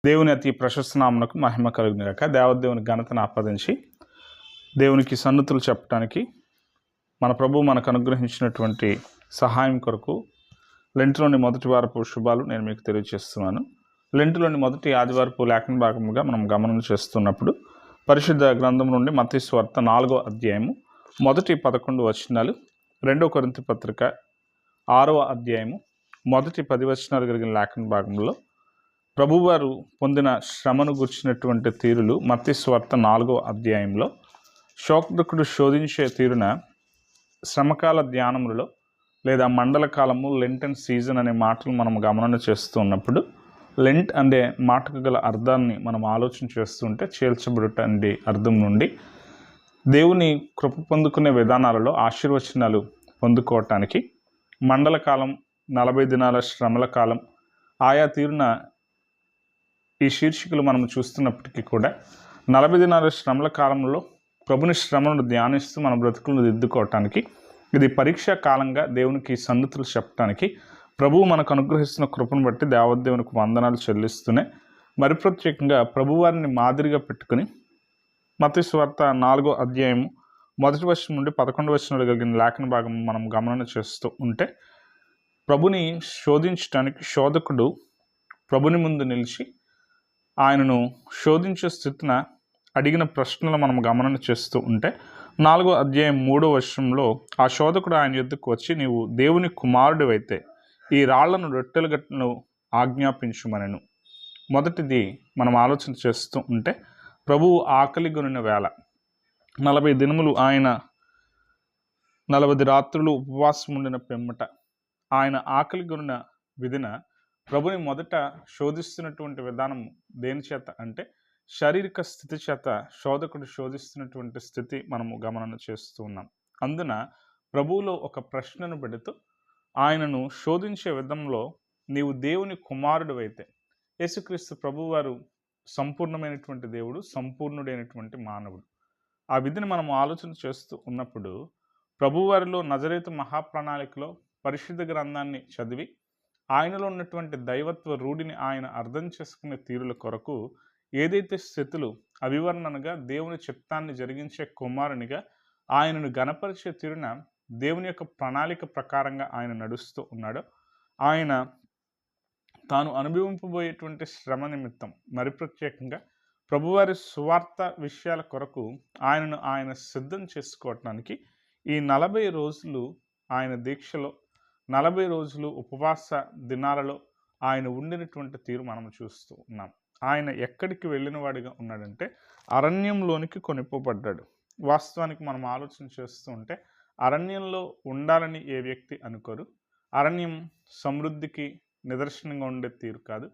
దేవుని అతి ప్రశస్త నామమునకు మహిమ కలుగును గాక. దేవదేవుని ఘనతను ఆపాదించి దేవునికి సన్నుతులు చెప్పడానికి మన ప్రభు మనకు అనుగ్రహించినటువంటి సహాయం కొరకు లెంట్లోని మొదటి వారపు శుభాలు నేను మీకు తెలియజేస్తున్నాను. లెంట్లోని మొదటి ఆదివారపు లేఖన భాగముగా మనం గమనం చేస్తున్నప్పుడు పరిశుద్ధ గ్రంథం నుండి మత్తయి సువార్త 4వ అధ్యాయము మొదటి 11 వచనాలు, 2వ కొరింథీ పత్రిక 6వ అధ్యాయము మొదటి 10 వచనాలు కలిగిన లేఖన భాగంలో ప్రభువారు పొందిన శ్రమను గుర్చినటువంటి తీరులు మత్తయి సువార్త 4వ అధ్యాయంలో శోధకుడు శోధించే తీరున శ్రమకాల ధ్యానములలో లేదా మండల కాలము లెంట్ అండ్ సీజన్ అనే మాటలు మనం గమనం చేస్తూ ఉన్నప్పుడు లెంట్ అనే మాటకు గల అర్థాన్ని మనం ఆలోచన చేస్తుంటే చేల్చబడుట అనే అర్థం నుండి దేవుని కృప పొందుకునే విధానాలలో ఆశీర్వచనాలు పొందుకోవటానికి మండల కాలం 40 దినాల శ్రమల కాలం ఆయా తీరున ఈ శీర్షికలు మనం చూస్తున్నప్పటికీ కూడా 40 దినాల శ్రమల కాలంలో ప్రభుని శ్రమలను ధ్యానిస్తూ మన బ్రతుకులను దిద్దుకోవటానికి ఇది పరీక్షా కాలంగా దేవునికి సన్నుతులు చెప్పడానికి ప్రభువు మనకు అనుగ్రహిస్తున్న కృపను బట్టి దేవదేవునికి వందనాలు చెల్లిస్తూనే మరి ప్రత్యేకంగా ప్రభువారిని మాదిరిగా పెట్టుకుని మత్తయి సువార్త 4వ అధ్యాయం మొదటి వచనం నుండి 11 వచనాలు కలిగిన లేఖన భాగం మనం గమనం చేస్తూ ఉంటే ప్రభుని శోధించడానికి శోధకుడు ప్రభుని ముందు నిలిచి ఆయనను శోధించే స్థితిన అడిగిన ప్రశ్నలు మనం గమనం చేస్తూ ఉంటే 4వ అధ్యాయం 3వ వచనంలో ఆ శోధకుడు ఆయన యొద్దకు వచ్చి, నీవు దేవుని కుమారుడివైతే ఈ రాళ్లను రొట్టెలుగట్టును ఆజ్ఞాపించుమనెను. మొదటిది మనం ఆలోచన చేస్తూ ఉంటే ప్రభువు ఆకలి కొనిన వేళ 40 దినములు ఆయన 40 రాత్రులు ఉపవాసం ఉండిన పిమ్మట ఆయన ఆకలి కొనిన విధిన ప్రభుని మొదట శోధిస్తున్నటువంటి విధానం దేని చేత అంటే శారీరక స్థితి చేత శోధకుడు శోధిస్తున్నటువంటి స్థితి మనము గమనం చేస్తూ ఉన్నాం. అందున ప్రభువులో ఒక ప్రశ్నను పెడుతూ ఆయనను శోధించే విధంలో నీవు దేవుని కుమారుడు అయితే, యేసుక్రీస్తు ప్రభువారు సంపూర్ణమైనటువంటి దేవుడు, సంపూర్ణుడైనటువంటి మానవుడు. ఆ విధిని మనం ఆలోచన చేస్తూ ఉన్నప్పుడు ప్రభువారిలో నజరేతు మహాప్రణాళికలో పరిశుద్ధ గ్రంథాన్ని చదివి ఆయనలో ఉన్నటువంటి దైవత్వ రూఢిని ఆయన అర్థం చేసుకునే తీరుల కొరకు ఏదైతే స్థితులు అవివర్ణనగా దేవుని చిత్తాన్ని జరిగించే కుమారునిగా ఆయనను గణపరిచే తీరున దేవుని యొక్క ప్రణాళిక ప్రకారంగా ఆయన నడుస్తూ ఉన్నాడో, ఆయన తాను అనుభవింపబోయేటువంటి శ్రమ నిమిత్తం మరి ప్రత్యేకంగా ప్రభువారి సువార్త విషయాల కొరకు ఆయన సిద్ధం చేసుకోవటానికి ఈ 40 రోజులు ఆయన దీక్షలో 40 రోజులు ఉపవాస దినాలలో ఆయన ఉండినటువంటి తీరు మనం చూస్తూ ఉన్నాం. ఆయన ఎక్కడికి వెళ్ళిన వాడిగా ఉన్నాడంటే అరణ్యంలోనికి కొనిపోబడ్డాడు. వాస్తవానికి మనం ఆలోచన చేస్తూ ఉంటే అరణ్యంలో ఉండాలని ఏ వ్యక్తి అనుకోరు. అరణ్యం సమృద్ధికి నిదర్శనంగా ఉండే తీరు కాదు.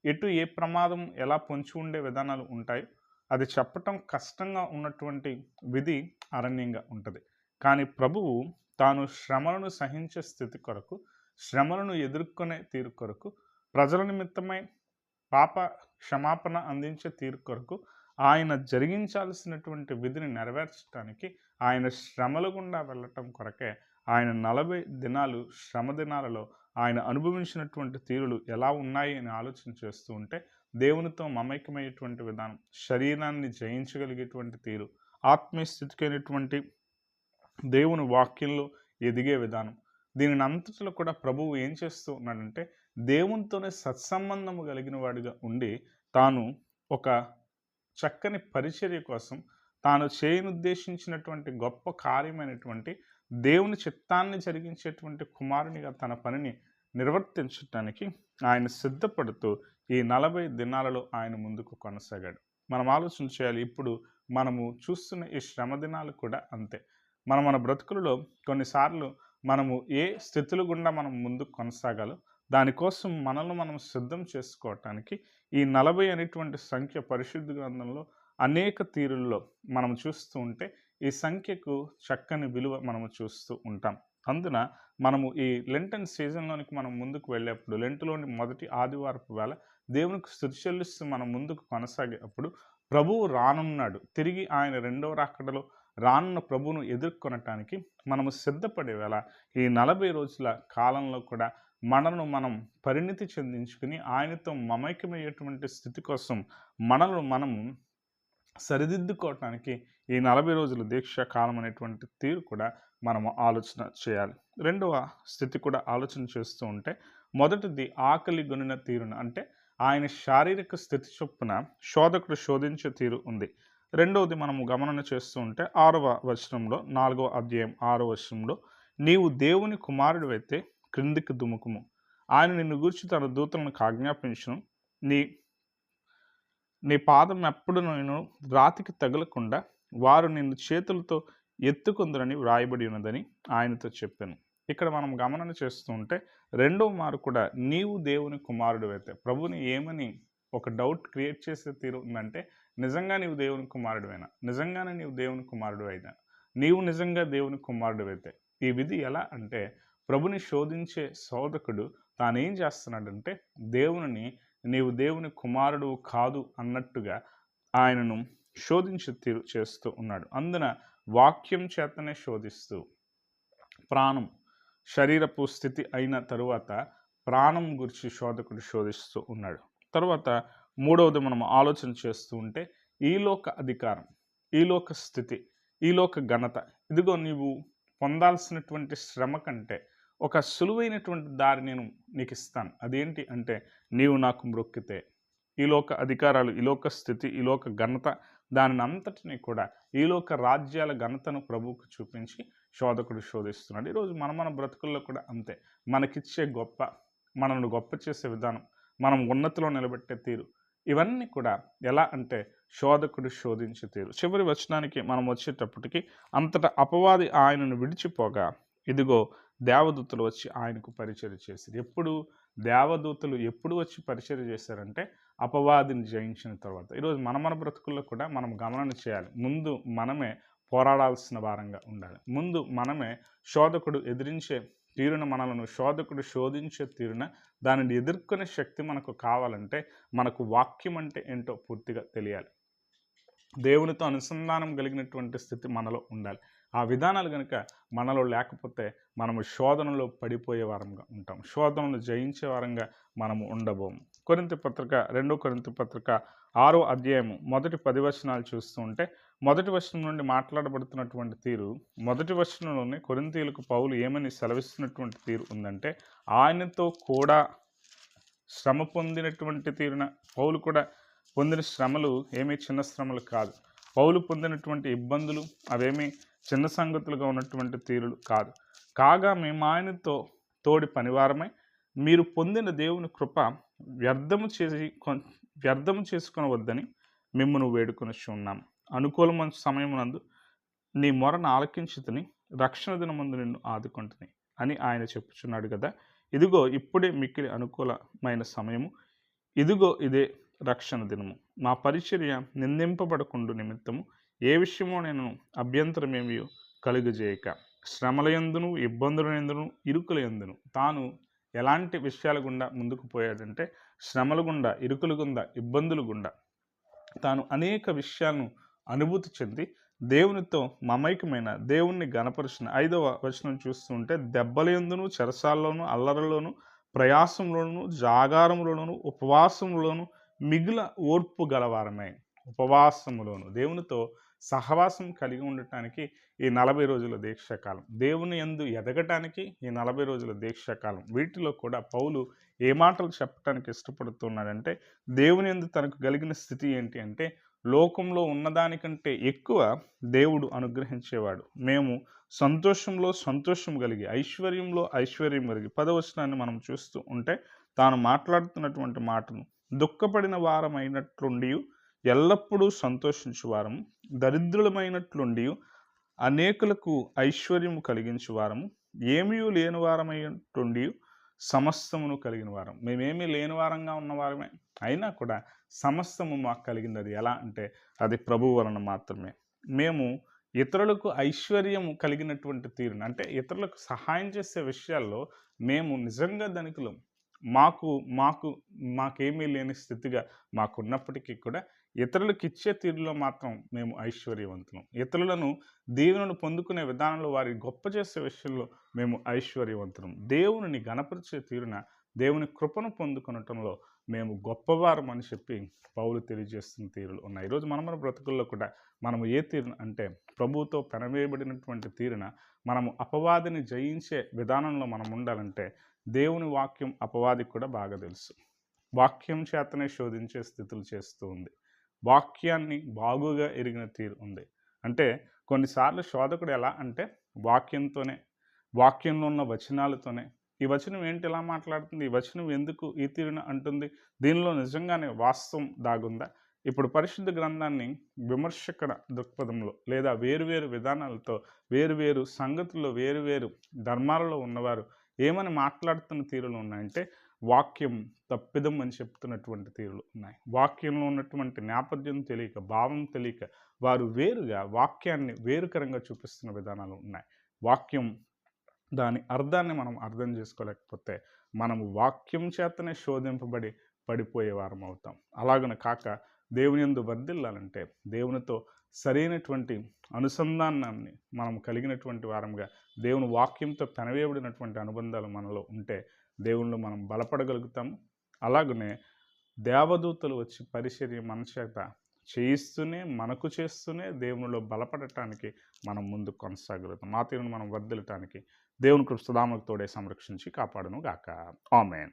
ఎటు ఏ ప్రమాదం ఎలా పొంచి ఉండే విధానాలు ఉంటాయో అది చెప్పటం కష్టంగా ఉన్నటువంటి విధి అరణ్యంగా ఉంటుంది. కానీ ప్రభువు తాను శ్రమలను సహించే స్థితి కొరకు, శ్రమలను ఎదుర్కొనే తీరు కొరకు, ప్రజల నిమిత్తమై పాప క్షమాపణ అందించే తీరు కొరకు ఆయన జరిగించాల్సినటువంటి విధిని నెరవేర్చడానికి ఆయన శ్రమల గుండా వెళ్ళటం కొరకే ఆయన 40 దినాలు శ్రమ దినాలలో ఆయన అనుభవించినటువంటి తీరులు ఎలా ఉన్నాయి అని ఆలోచన చేస్తూ ఉంటే దేవునితో మమైకమయ్యేటువంటి విధానం, శరీరాన్ని జయించగలిగేటువంటి తీరు, ఆత్మీయ స్థితికైనటువంటి దేవుని వాక్యంలో ఎదిగే విధానం, దీనిని అంతటిలో కూడా ప్రభువు ఏం చేస్తూ ఉన్నాడంటే దేవునితోనే సత్సంబంధము కలిగిన వాడిగా ఉండి తాను ఒక చక్కని పరిచర్య కోసం తాను చేయనుద్దేశించినటువంటి గొప్ప కార్యమైనటువంటి దేవుని చిత్తాన్ని జరిగించేటువంటి కుమారునిగా తన పనిని నిర్వర్తించడానికి ఆయన సిద్ధపడుతూ ఈ 40 దినాలలో ఆయన ముందుకు కొనసాగాడు. మనం ఆలోచన చేయాలి. ఇప్పుడు మనము చూస్తున్న ఈ శ్రమ దినాలు కూడా అంతే. మన బ్రతుకులలో కొన్నిసార్లు మనము ఏ స్థితులు గుండా మనం ముందుకు కొనసాగాలో దానికోసం మనల్ని మనం సిద్ధం చేసుకోవటానికి ఈ 40 అనేటువంటి సంఖ్య పరిశుద్ధ గ్రంథంలో అనేక తీరుల్లో మనం చూస్తూ ఉంటే ఈ సంఖ్యకు చక్కని విలువ మనము చూస్తూ ఉంటాం. అందున మనము ఈ లెంట్ అండ్ సీజన్లోనికి మనం ముందుకు వెళ్ళేప్పుడు లెంట్లోని మొదటి ఆదివారపు వేళ దేవునికి స్తుతి చెల్లిస్తూ మనం ముందుకు కొనసాగేటప్పుడు ప్రభువు రానున్నాడు. తిరిగి ఆయన రెండవ రాకడలో రానున్న ప్రభువును ఎదుర్కొనటానికి మనము సిద్ధపడే వేళ ఈ 40 రోజుల కాలంలో కూడా మనను మనం పరిణితి చెందించుకుని ఆయనతో మమైక్యమయ్యేటువంటి స్థితి కోసం మనల్ని మనం సరిదిద్దుకోవటానికి ఈ 40 రోజుల దీక్ష కాలం అనేటువంటి తీరు కూడా మనము ఆలోచన చేయాలి. రెండవ స్థితి కూడా ఆలోచన చేస్తూ ఉంటే, మొదటిది ఆకలి గొనిన తీరున, అంటే ఆయన శారీరక స్థితి చొప్పున శోధకుడు శోధించే తీరు ఉంది. రెండవది మనము గమనన చేస్తూ ఉంటే 6వ వచనంలో, 4వ అధ్యాయం 6వ వచనంలో, నీవు దేవుని కుమారుడివైతే క్రిందికి దుముకుము, ఆయన నిన్ను గూర్చి తన దూతలను ఆజ్ఞాపించును, నీ నీ పాదం ఎప్పుడు నేను రాతికి తగలకుండా వారు నిన్ను చేతులతో ఎత్తుకుందరని వ్రాయబడి ఉన్నదని ఆయనతో చెప్పాను. ఇక్కడ మనం గమనం చేస్తూ ఉంటే రెండవ మారు కూడా నీవు దేవుని కుమారుడు అయితే, ప్రభుని ఏమని ఒక డౌట్ క్రియేట్ చేసే తీరు ఉందంటే, నిజంగా నీవు దేవుని కుమారుడువైనా, నిజంగానే నీవు దేవుని కుమారుడు అయినా, నీవు నిజంగా దేవుని కుమారుడు అయితే. ఈ విధి ఎలా అంటే, ప్రభుని శోధించే శోధకుడు తానేం చేస్తున్నాడంటే, దేవుని నీవు దేవుని కుమారుడు కాదు అన్నట్టుగా ఆయనను శోధించే తీరు చేస్తూ ఉన్నాడు. అందున వాక్యం చేతనే శోధిస్తూ, ప్రాణం శరీరపు స్థితి అయిన తరువాత ప్రాణం గురించి శోధకుడు శోధిస్తూ ఉన్నాడు. తరువాత మూడవది మనం ఆలోచన చేస్తూ ఉంటే, ఈలోక అధికారం, ఈలోక స్థితి, ఈలోక ఘనత. ఇదిగో నీవు పొందాల్సినటువంటి శ్రమ కంటే ఒక సులువైనటువంటి దారి నేను నీకు ఇస్తాను. అదేంటి అంటే, నీవు నాకు మ్రొక్కితే. ఈలోక అధికారాలు, ఈలోక స్థితి, ఈలోక ఘనత, దానిని అంతటినీ కూడా ఈలోక రాజ్యాల ఘనతను ప్రభువుకు చూపించి శోధకుడు శోధిస్తున్నాడు. ఈరోజు మన బ్రతుకుల్లో కూడా అంతే. మనకిచ్చే గొప్ప, మనల్ని గొప్ప చేసే విధానం, మనం ఉన్నతిలో నిలబెట్టే తీరు, ఇవన్నీ కూడా ఎలా అంటే శోధకుడు శోధించే తీరు. చివరి వచనానికి మనం వచ్చేటప్పటికి, అంతటా అపవాది ఆయనను విడిచిపోగా ఇదిగో దేవదూతలు వచ్చి ఆయనకు పరిచర్య చేశారు. ఎప్పుడు దేవదూతలు ఎప్పుడు వచ్చి పరిచర్య చేశారంటే, అపవాదిని జయించిన తర్వాత. ఈరోజు మన బ్రతుకుల్లో కూడా మనం గమనం చేయాలి. ముందు మనమే పోరాడాల్సిన వారంగా ఉండాలి. ముందు మనమే శోధకుడు ఎదిరించే తీరున, మనలను శోధకుడు శోధించే తీరున దానిని ఎదుర్కొనే శక్తి మనకు కావాలంటే, మనకు వాక్యం అంటే ఏంటో పూర్తిగా తెలియాలి. దేవునితో అనుసంధానం కలిగినటువంటి స్థితి మనలో ఉండాలి. ఆ విధానాలు కనుక మనలో లేకపోతే మనము శోధనలో పడిపోయే వారంగా ఉంటాం. శోధనను జయించే వారంగా మనము ఉండబోము. కొరింథీ పత్రిక, 2 కొరింథీ పత్రిక 6వ అధ్యాయము మొదటి 10 వచనాలు చూస్తూ ఉంటే, మొదటి వచనం నుండి మాట్లాడబడుతున్నటువంటి తీరు, మొదటి వచనంలోనే కొరింథీయులకు పౌలు ఏమని సెలవిస్తున్నటువంటి తీరు ఉందంటే, ఆయనతో కూడా శ్రమ పొందినటువంటి తీరున. పౌలు కూడా పొందిన శ్రమలు ఏమీ చిన్న శ్రమలు కాదు. పౌలు పొందినటువంటి ఇబ్బందులు అవేమీ చిన్న సంగతులుగా ఉన్నటువంటి తీరులు కాదు. కాగా మేము ఆయనతో తోడి పనివారమై మీరు పొందిన దేవుని కృప వ్యర్థము చేసుకొనవద్దని మిమ్మల్ని వేడుకొనిచ్చి ఉన్నాం. అనుకూలమైన సమయమునందు నీ మొరను ఆలకించుతని, రక్షణ దినమందు నిన్ను ఆదుకుంటుని అని ఆయన చెప్పుచున్నాడు కదా. ఇదిగో ఇప్పుడే మిక్కిలి అనుకూలమైన సమయము, ఇదిగో ఇదే రక్షణ దినము. మా పరిచర్య నిందింపబడకుండు నిమిత్తము ఏ విషయమో నేను అభ్యంతరమేమి కలుగజేయక, శ్రమలయందును, ఇబ్బందులయందును, ఇరుకులయందును. తాను ఎలాంటి విషయాల గుండా ముందుకు పోయాడంటే, శ్రమల గుండా, ఇరుకుల గుండా, ఇబ్బందుల గుండా తాను అనేక విషయాలను అనుభూతి చెంది దేవునితో మమైకమైన, దేవుణ్ణి గణపరిచిన. 5వ వచనం చూస్తూ ఉంటే, దెబ్బలయందును, చెరసాల్లోను, అల్లరలోను, ప్రయాసంలోను, జాగారములోను, ఉపవాసములోను మిగుల ఓర్పు గలవారమే. ఉపవాసములోను దేవునితో సహవాసం కలిగి ఉండటానికి ఈ 40 రోజుల దీక్షాకాలం, దేవుని యందు ఎదగటానికి ఈ 40 రోజుల దీక్షాకాలం. వీటిలో కూడా పౌలు ఏ మాటలు చెప్పడానికి ఇష్టపడుతున్నాడంటే, దేవుని యందు తనకు కలిగిన స్థితి ఏంటి అంటే, లోకంలో ఉన్నదానికంటే ఎక్కువ దేవుడు అనుగ్రహించేవాడు. మేము సంతోషంలో సంతోషం కలిగి, ఐశ్వర్యంలో ఐశ్వర్యం కలిగి. 10వ వచనాన్ని మనం చూస్తూ ఉంటే, తాను మాట్లాడుతున్నటువంటి మాటను, దుఃఖపడిన వారమైనట్లుండి ఎల్లప్పుడూ సంతోషించు వారము, దరిద్రులమైనట్లుండి అనేకులకు ఐశ్వర్యము కలిగించు వారము, ఏమీ లేని వారమైనట్లుండి సమస్తమును కలిగిన వారం. మేమేమీ లేని వారంగా ఉన్నవారమే, అయినా కూడా సమస్తము మాకు కలిగినది. ఎలా అంటే అది ప్రభువు వలన మాత్రమే. మేము ఇతరులకు ఐశ్వర్యము కలిగినటువంటి తీరును, అంటే ఇతరులకు సహాయం చేసే విషయాల్లో మేము నిజంగా ధనికులం. మాకు మాకు మాకేమీ లేని స్థితిగా మాకున్నప్పటికీ కూడా ఇతరులకు ఇచ్చే తీరులో మాత్రం మేము ఐశ్వర్యవంతులం. ఇతరులను దీవెనలు పొందుకునే విధానంలో వారి గొప్ప చేసే విషయంలో మేము ఐశ్వర్యవంతులం. దేవునిని గణపరిచే తీరున దేవుని కృపను పొందుకొనటంలో మేము గొప్పవారం అని చెప్పి పౌలు తెలియజేస్తున్న తీరులు ఉన్నాయి. ఈరోజు మన బ్రతుకుల్లో కూడా మనము ఏ తీరున అంటే ప్రభువుతో పెనవేయబడినటువంటి తీరున మనము అపవాదిని జయించే విధానంలో మనం ఉండాలంటే దేవుని వాక్యం అపవాదికి కూడా బాగా తెలుసు. వాక్యం చేతనే శోధించే స్థితులు చేస్తూ ఉంది. వాక్యాన్ని బాగుగా ఎరిగిన తీరు ఉంది. అంటే కొన్నిసార్లు శోధకుడు ఎలా అంటే వాక్యంతోనే, వాక్యంలో ఉన్న వచనాలతోనే, ఈ వచనం ఏంటి ఇలా మాట్లాడుతుంది, ఈ వచనం ఎందుకు ఈ తీరున అంటుంది, దీనిలో నిజంగానే వాస్తవం దాగుందా, ఇప్పుడు పరిశుద్ధ గ్రంథాన్ని విమర్శకర దృక్పథంలో లేదా వేరువేరు విధానాలతో వేరువేరు సంగతుల్లో వేరువేరు ధర్మాలలో ఉన్నవారు ఏమని మాట్లాడుతున్న తీరులు ఉన్నాయంటే వాక్యం తప్పిదం అని చెప్తున్నటువంటి తీరులు ఉన్నాయి. వాక్యంలో ఉన్నటువంటి నేపథ్యం తెలియక, భావం తెలియక వారు వేరుగా వాక్యాన్ని వేరుకరంగా చూపిస్తున్న విధానాలు ఉన్నాయి. వాక్యం దాని అర్థాన్ని మనం అర్థం చేసుకోలేకపోతే మనము వాక్యం చేతనే శోధింపబడి పడిపోయే వారం అవుతాం. అలాగన కాక దేవుని యందు వర్ధిల్లాలంటే దేవునితో సరైనటువంటి అనుసంధానాన్ని మనం కలిగినటువంటి వారంగా దేవుని వాక్యంతో పెనవేయబడినటువంటి అనుబంధాలు మనలో ఉంటే దేవునిలో మనం బలపడగలుగుతాము. అలాగనే దేవదూతలు వచ్చి పరిచర్య మన చేత చేయిస్తూనే మనకు చేస్తూనే దేవునిలో బలపడటానికి మనం ముందు కొనసాగలుగుతాం. ఆ తీరును మనం వర్ధిల్లటానికి దేవుని కృప సదాములకు తోడే సంరక్షించి కాపాడును గాక. ఆమేన్.